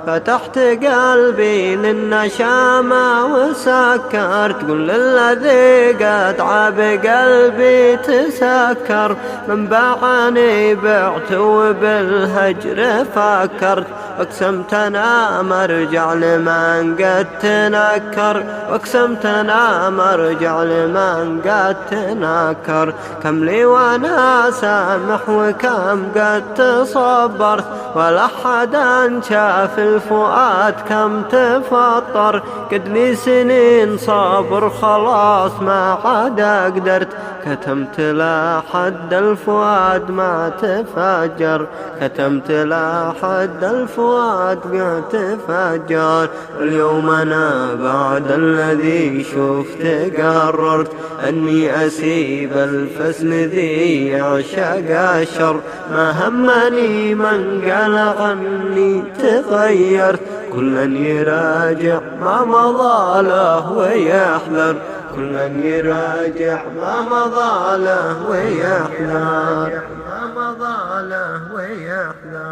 فتحت قلبي للنشامة وسكرت كل الذي قد عاب قلبي تسكر. من باعني بعت وبالهجر فكرت، واقسمت انا مرجع لمن قد تنكر، واقسمت انا مرجع لمن قد تنكر. كم لي وانا سامح وكم قد تصبرت، ولا حدا شاف الفؤاد كم تفطر. قد لي سنين صبر خلاص ما عاد قدرت، كتمت لا حد الفؤاد ما تفجر، كتمت لا حد الفؤاد ما تفجر. اليوم انا بعد الذي شفت قررت اني اسيب الفسن ذي يعشق الشر. ما همني من قال عني تغيرت، كلا يراجع ما مضى له ويحذر، كلا يراجع ما مضى له ويحذر، ما مضى له ويحذر.